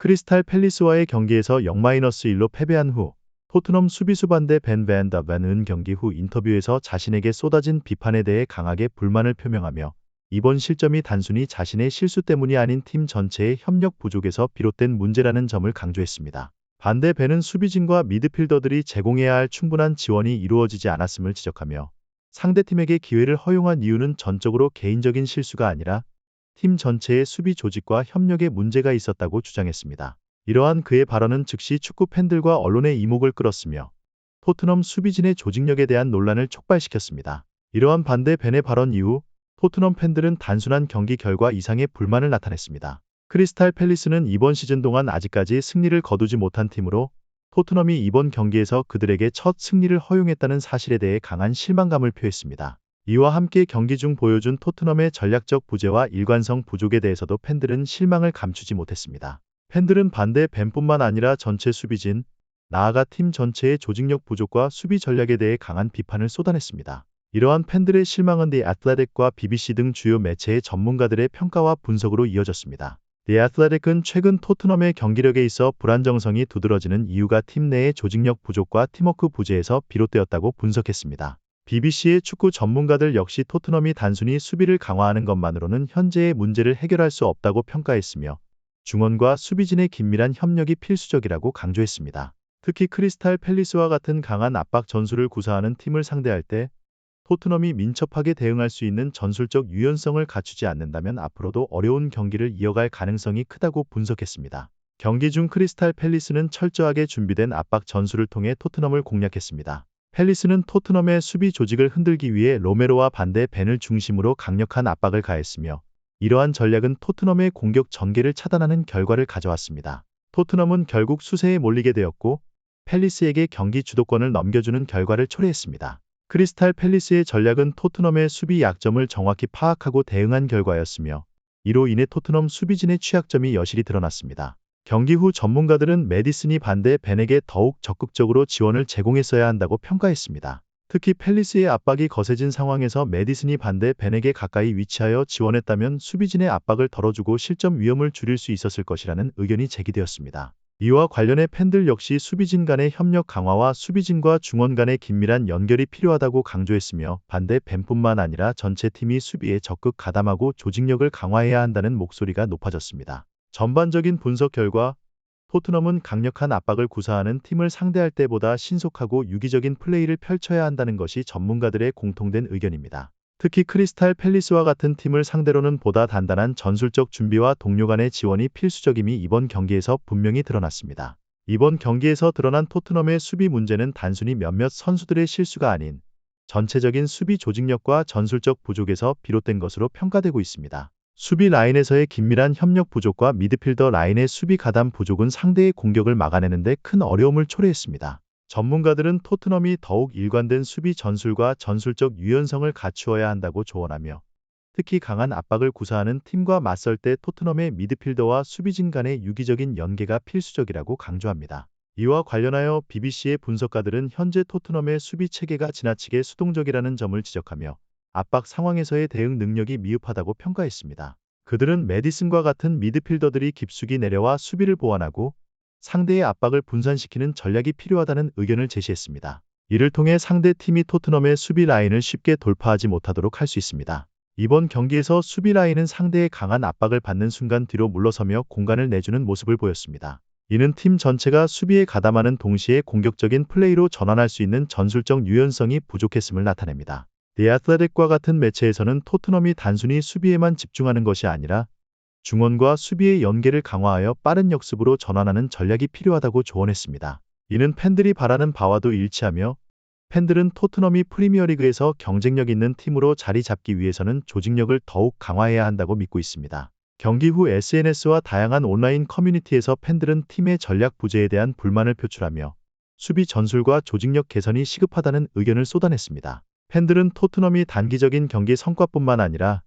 크리스탈 팰리스와의 경기에서 0-1로 패배한 후 토트넘 수비수 반대 벤 밴더 벤은 경기 후 인터뷰에서 자신에게 쏟아진 비판에 대해 강하게 불만을 표명하며 이번 실점이 단순히 자신의 실수 때문이 아닌 팀 전체의 협력 부족에서 비롯된 문제라는 점을 강조했습니다. 반대 벤은 수비진과 미드필더들이 제공해야 할 충분한 지원이 이루어지지 않았음을 지적하며 상대팀에게 기회를 허용한 이유는 전적으로 개인적인 실수가 아니라 팀 전체의 수비 조직과 협력에 문제가 있었다고 주장했습니다. 이러한 그의 발언은 즉시 축구 팬들과 언론의 이목을 끌었으며 토트넘 수비진의 조직력에 대한 논란을 촉발시켰습니다. 이러한 반대 벤의 발언 이후 토트넘 팬들은 단순한 경기 결과 이상의 불만을 나타냈습니다. 크리스탈 팰리스는 이번 시즌 동안 아직까지 승리를 거두지 못한 팀으로 토트넘이 이번 경기에서 그들에게 첫 승리를 허용했다는 사실에 대해 강한 실망감을 표했습니다. 이와 함께 경기 중 보여준 토트넘의 전략적 부재와 일관성 부족에 대해서도 팬들은 실망을 감추지 못했습니다. 팬들은 반대 벤뿐만 아니라 전체 수비진, 나아가 팀 전체의 조직력 부족과 수비 전략에 대해 강한 비판을 쏟아냈습니다. 이러한 팬들의 실망은 The Athletic과 BBC 등 주요 매체의 전문가들의 평가와 분석으로 이어졌습니다. The Athletic은 최근 토트넘의 경기력에 있어 불안정성이 두드러지는 이유가 팀 내의 조직력 부족과 팀워크 부재에서 비롯되었다고 분석했습니다. BBC의 축구 전문가들 역시 토트넘이 단순히 수비를 강화하는 것만으로는 현재의 문제를 해결할 수 없다고 평가했으며 중원과 수비진의 긴밀한 협력이 필수적이라고 강조했습니다. 특히 크리스탈 팰리스와 같은 강한 압박 전술을 구사하는 팀을 상대할 때 토트넘이 민첩하게 대응할 수 있는 전술적 유연성을 갖추지 않는다면 앞으로도 어려운 경기를 이어갈 가능성이 크다고 분석했습니다. 경기 중 크리스탈 팰리스는 철저하게 준비된 압박 전술을 통해 토트넘을 공략했습니다. 팰리스는 토트넘의 수비 조직을 흔들기 위해 로메로와 반대 벤을 중심으로 강력한 압박을 가했으며 이러한 전략은 토트넘의 공격 전개를 차단하는 결과를 가져왔습니다. 토트넘은 결국 수세에 몰리게 되었고 팰리스에게 경기 주도권을 넘겨주는 결과를 초래했습니다. 크리스탈 팰리스의 전략은 토트넘의 수비 약점을 정확히 파악하고 대응한 결과였으며 이로 인해 토트넘 수비진의 취약점이 여실히 드러났습니다. 경기 후 전문가들은 매디슨이 반대 벤에게 더욱 적극적으로 지원을 제공했어야 한다고 평가했습니다. 특히 팰리스의 압박이 거세진 상황에서 매디슨이 반대 벤에게 가까이 위치하여 지원했다면 수비진의 압박을 덜어주고 실점 위험을 줄일 수 있었을 것이라는 의견이 제기되었습니다. 이와 관련해 팬들 역시 수비진 간의 협력 강화와 수비진과 중원 간의 긴밀한 연결이 필요하다고 강조했으며 반대 벤뿐만 아니라 전체 팀이 수비에 적극 가담하고 조직력을 강화해야 한다는 목소리가 높아졌습니다. 전반적인 분석 결과 토트넘은 강력한 압박을 구사하는 팀을 상대할 때보다 신속하고 유기적인 플레이를 펼쳐야 한다는 것이 전문가들의 공통된 의견입니다. 특히 크리스탈 팰리스와 같은 팀을 상대로는 보다 단단한 전술적 준비와 동료 간의 지원이 필수적임이 이번 경기에서 분명히 드러났습니다. 이번 경기에서 드러난 토트넘의 수비 문제는 단순히 몇몇 선수들의 실수가 아닌 전체적인 수비 조직력과 전술적 부족에서 비롯된 것으로 평가되고 있습니다. 수비 라인에서의 긴밀한 협력 부족과 미드필더 라인의 수비 가담 부족은 상대의 공격을 막아내는 데 큰 어려움을 초래했습니다. 전문가들은 토트넘이 더욱 일관된 수비 전술과 전술적 유연성을 갖추어야 한다고 조언하며 특히 강한 압박을 구사하는 팀과 맞설 때 토트넘의 미드필더와 수비진 간의 유기적인 연계가 필수적이라고 강조합니다. 이와 관련하여 BBC의 분석가들은 현재 토트넘의 수비 체계가 지나치게 수동적이라는 점을 지적하며 압박 상황에서의 대응 능력이 미흡하다고 평가했습니다. 그들은 매디슨과 같은 미드필더들이 깊숙이 내려와 수비를 보완하고 상대의 압박을 분산시키는 전략이 필요하다는 의견을 제시했습니다. 이를 통해 상대 팀이 토트넘의 수비 라인을 쉽게 돌파하지 못하도록 할 수 있습니다. 이번 경기에서 수비 라인은 상대의 강한 압박을 받는 순간 뒤로 물러서며 공간을 내주는 모습을 보였습니다. 이는 팀 전체가 수비에 가담하는 동시에 공격적인 플레이로 전환할 수 있는 전술적 유연성이 부족했음을 나타냅니다. The Athletic과 같은 매체에서는 토트넘이 단순히 수비에만 집중하는 것이 아니라 중원과 수비의 연계를 강화하여 빠른 역습으로 전환하는 전략이 필요하다고 조언했습니다. 이는 팬들이 바라는 바와도 일치하며 팬들은 토트넘이 프리미어리그에서 경쟁력 있는 팀으로 자리 잡기 위해서는 조직력을 더욱 강화해야 한다고 믿고 있습니다. 경기 후 SNS와 다양한 온라인 커뮤니티에서 팬들은 팀의 전략 부재에 대한 불만을 표출하며 수비 전술과 조직력 개선이 시급하다는 의견을 쏟아냈습니다. 팬들은 토트넘이 단기적인 경기 성과뿐만 아니라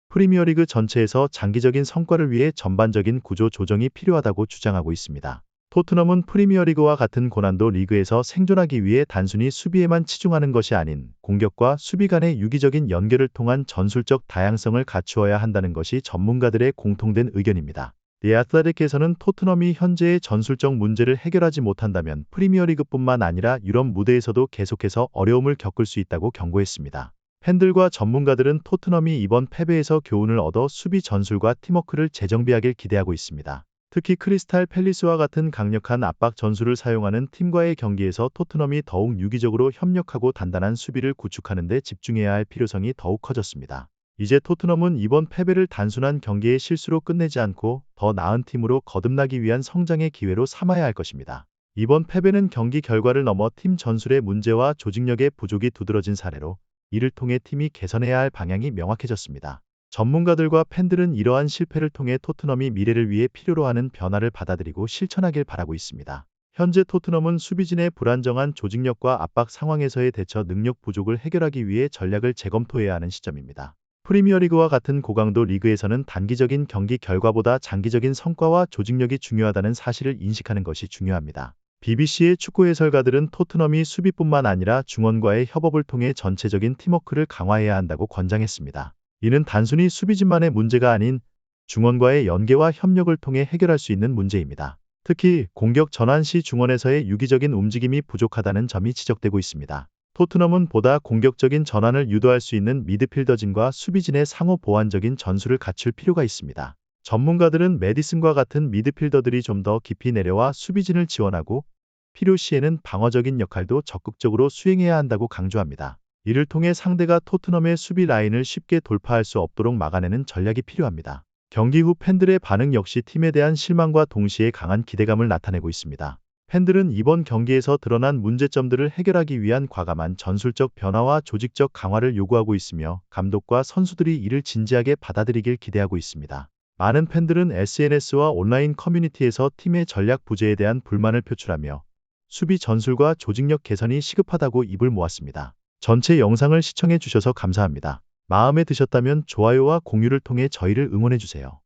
프리미어리그 전체에서 장기적인 성과를 위해 전반적인 구조 조정이 필요하다고 주장하고 있습니다. 토트넘은 프리미어리그와 같은 고난도 리그에서 생존하기 위해 단순히 수비에만 치중하는 것이 아닌 공격과 수비 간의 유기적인 연결을 통한 전술적 다양성을 갖추어야 한다는 것이 전문가들의 공통된 의견입니다. The Athletic에서는 토트넘이 현재의 전술적 문제를 해결하지 못한다면 프리미어리그뿐만 아니라 유럽 무대에서도 계속해서 어려움을 겪을 수 있다고 경고했습니다. 팬들과 전문가들은 토트넘이 이번 패배에서 교훈을 얻어 수비 전술과 팀워크를 재정비하길 기대하고 있습니다. 특히 크리스탈 팰리스와 같은 강력한 압박 전술을 사용하는 팀과의 경기에서 토트넘이 더욱 유기적으로 협력하고 단단한 수비를 구축하는 데 집중해야 할 필요성이 더욱 커졌습니다. 이제 토트넘은 이번 패배를 단순한 경기의 실수로 끝내지 않고 더 나은 팀으로 거듭나기 위한 성장의 기회로 삼아야 할 것입니다. 이번 패배는 경기 결과를 넘어 팀 전술의 문제와 조직력의 부족이 두드러진 사례로 이를 통해 팀이 개선해야 할 방향이 명확해졌습니다. 전문가들과 팬들은 이러한 실패를 통해 토트넘이 미래를 위해 필요로 하는 변화를 받아들이고 실천하길 바라고 있습니다. 현재 토트넘은 수비진의 불안정한 조직력과 압박 상황에서의 대처 능력 부족을 해결하기 위해 전략을 재검토해야 하는 시점입니다. 프리미어리그와 같은 고강도 리그에서는 단기적인 경기 결과보다 장기적인 성과와 조직력이 중요하다는 사실을 인식하는 것이 중요합니다. BBC의 축구 해설가들은 토트넘이 수비뿐만 아니라 중원과의 협업을 통해 전체적인 팀워크를 강화해야 한다고 권장했습니다. 이는 단순히 수비진만의 문제가 아닌 중원과의 연계와 협력을 통해 해결할 수 있는 문제입니다. 특히 공격 전환 시 중원에서의 유기적인 움직임이 부족하다는 점이 지적되고 있습니다. 토트넘은 보다 공격적인 전환을 유도할 수 있는 미드필더진과 수비진의 상호 보완적인 전술을 갖출 필요가 있습니다. 전문가들은 메디슨과 같은 미드필더들이 좀 더 깊이 내려와 수비진을 지원하고 필요시에는 방어적인 역할도 적극적으로 수행해야 한다고 강조합니다. 이를 통해 상대가 토트넘의 수비 라인을 쉽게 돌파할 수 없도록 막아내는 전략이 필요합니다. 경기 후 팬들의 반응 역시 팀에 대한 실망과 동시에 강한 기대감을 나타내고 있습니다. 팬들은 이번 경기에서 드러난 문제점들을 해결하기 위한 과감한 전술적 변화와 조직적 강화를 요구하고 있으며 감독과 선수들이 이를 진지하게 받아들이길 기대하고 있습니다. 많은 팬들은 SNS와 온라인 커뮤니티에서 팀의 전략 부재에 대한 불만을 표출하며 수비 전술과 조직력 개선이 시급하다고 입을 모았습니다. 전체 영상을 시청해 주셔서 감사합니다. 마음에 드셨다면 좋아요와 공유를 통해 저희를 응원해 주세요.